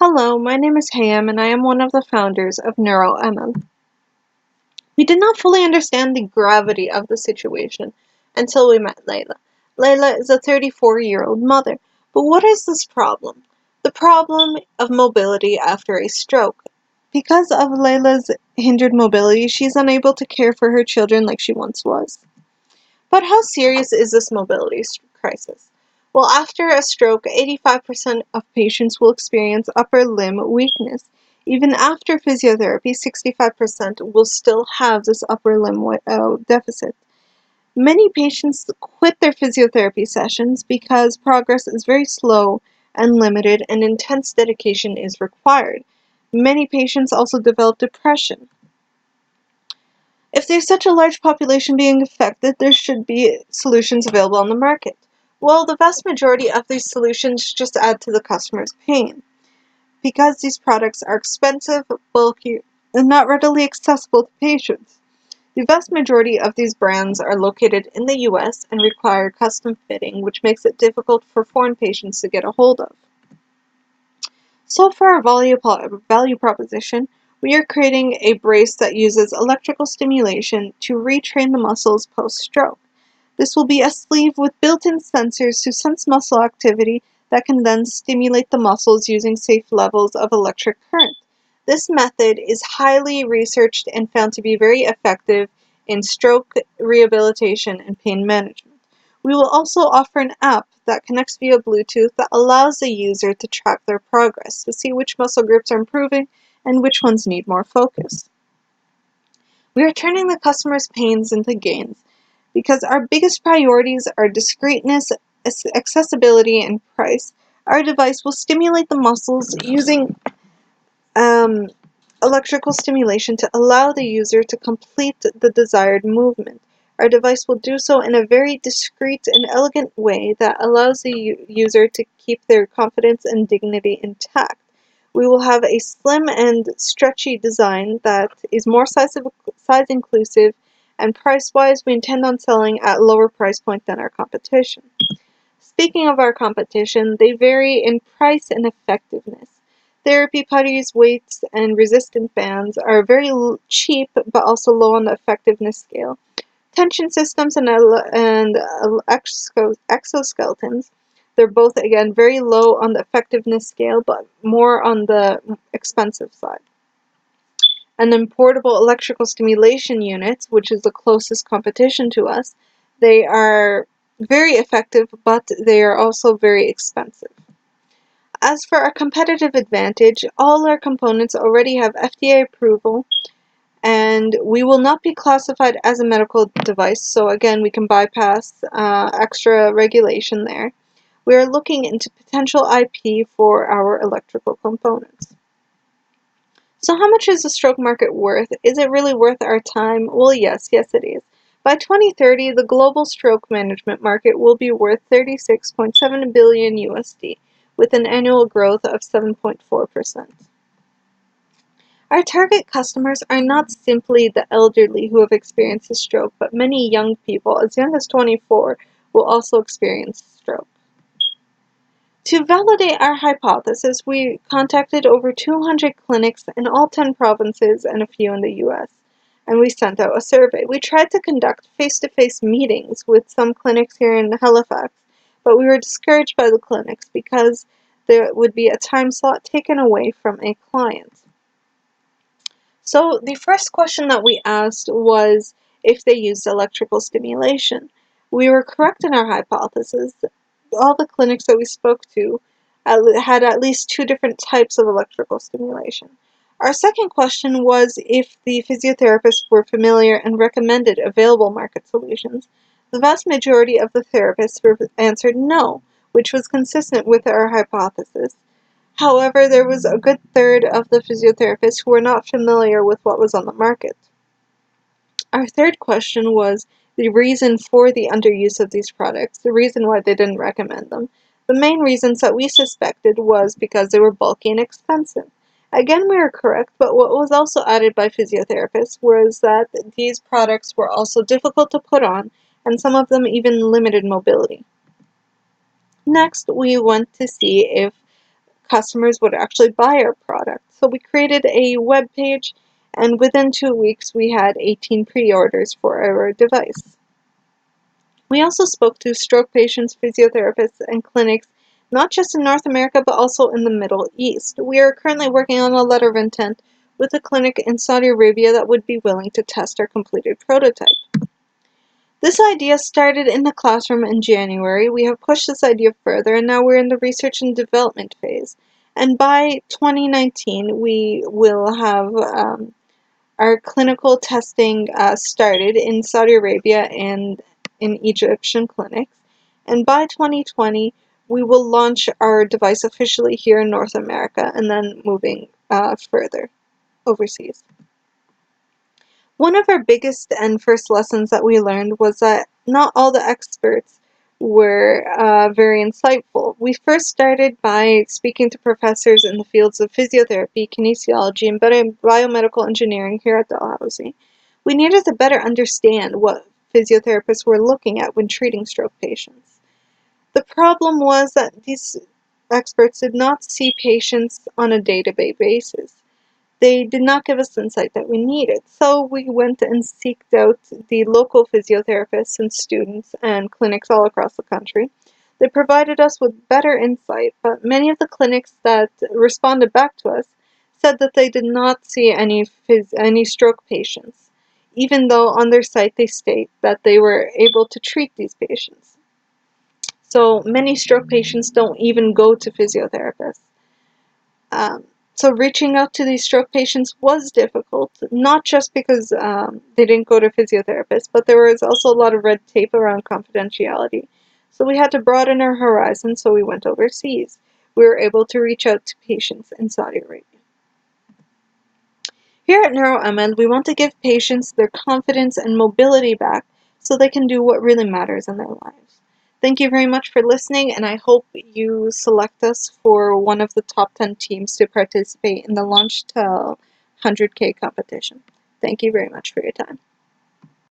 Hello, my name is Hayam and I am one of the founders of Neuro Amel. We did not fully understand the gravity of the situation until we met Layla. Layla is a 34-year-old mother, but what is this problem? The problem of mobility after a stroke. Because of Layla's hindered mobility, she is unable to care for her children like she once was. But how serious is this mobility crisis? Well, after a stroke, 85% of patients will experience upper limb weakness. Even after physiotherapy, 65% will still have this upper limb deficit. Many patients quit their physiotherapy sessions because progress is very slow and limited and intense dedication is required. Many patients also develop depression. If there's such a large population being affected, there should be solutions available on the market. Well, the vast majority of these solutions just add to the customer's pain. Because these products are expensive, bulky, and not readily accessible to patients. The vast majority of these brands are located in the US and require custom fitting, which makes it difficult for foreign patients to get a hold of. So for our value proposition, we are creating a brace that uses electrical stimulation to retrain the muscles post-stroke. This will be a sleeve with built-in sensors to sense muscle activity that can then stimulate the muscles using safe levels of electric current. This method is highly researched and found to be very effective in stroke rehabilitation and pain management. We will also offer an app that connects via Bluetooth that allows the user to track their progress to see which muscle groups are improving and which ones need more focus. We are turning the customer's pains into gains because our biggest priorities are discreetness, accessibility, and price. Our device will stimulate the muscles using electrical stimulation to allow the user to complete the desired movement. Our device will do so in a very discreet and elegant way that allows the user to keep their confidence and dignity intact. We will have a slim and stretchy design that is more size inclusive, and price-wise, we intend on selling at a lower price point than our competition. Speaking of our competition, they vary in price and effectiveness. Therapy putties, weights, and resistant bands are very cheap but also low on the effectiveness scale. Tension systems and exoskeletons, they're both, again, very low on the effectiveness scale but more on the expensive side. And then portable electrical stimulation units, which is the closest competition to us, they are very effective, but they are also very expensive. As for our competitive advantage, all our components already have FDA approval, and we will not be classified as a medical device, so again, we can bypass extra regulation there. We are looking into potential IP for our electrical components. So how much is the stroke market worth? Is it really worth our time? Well, yes it is. By 2030, the global stroke management market will be worth 36.7 billion USD, with an annual growth of 7.4%. Our target customers are not simply the elderly who have experienced a stroke, but many young people, as young as 24, will also experience stroke. To validate our hypothesis, we contacted over 200 clinics in all 10 provinces and a few in the US, and we sent out a survey. We tried to conduct face-to-face meetings with some clinics here in Halifax, but we were discouraged by the clinics because there would be a time slot taken away from a client. So the first question that we asked was if they used electrical stimulation. We were correct in our hypothesis. All the clinics that we spoke to had at least 2 different types of electrical stimulation. Our second question was if the physiotherapists were familiar and recommended available market solutions. The vast majority of the therapists answered no, which was consistent with our hypothesis. However, there was a good third of the physiotherapists who were not familiar with what was on the market. Our third question was the reason for the underuse of these products, the reason why they didn't recommend them. The main reasons that we suspected was because they were bulky and expensive. Again, we were correct, but what was also added by physiotherapists was that these products were also difficult to put on, and some of them even limited mobility. Next, we went to see if customers would actually buy our product. So we created a web page, and within 2 weeks we had 18 pre-orders for our device. We also spoke to stroke patients, physiotherapists, and clinics, not just in North America, but also in the Middle East. We are currently working on a letter of intent with a clinic in Saudi Arabia that would be willing to test our completed prototype. This idea started in the classroom in January. We have pushed this idea further, and now we're in the research and development phase. And by 2019, we will have our clinical testing started in Saudi Arabia and in Egyptian clinics. And by 2020, we will launch our device officially here in North America and then moving further overseas. One of our biggest and first lessons that we learned was that not all the experts were very insightful. We first started by speaking to professors in the fields of physiotherapy, kinesiology, and biomedical engineering here at Dalhousie. We needed to better understand what physiotherapists were looking at when treating stroke patients. The problem was that these experts did not see patients on a day-to-day basis. They did not give us the insight that we needed. So we went and seeked out the local physiotherapists and students and clinics all across the country. They provided us with better insight, but many of the clinics that responded back to us said that they did not see any stroke patients, even though on their site they state that they were able to treat these patients. So many stroke patients don't even go to physiotherapists. So reaching out to these stroke patients was difficult, not just because they didn't go to physiotherapists, but there was also a lot of red tape around confidentiality. So we had to broaden our horizons, so we went overseas. We were able to reach out to patients in Saudi Arabia. Here at Neuro Amel, we want to give patients their confidence and mobility back so they can do what really matters in their lives. Thank you very much for listening, and I hope you select us for one of the top 10 teams to participate in the LaunchDal 100K competition. Thank you very much for your time.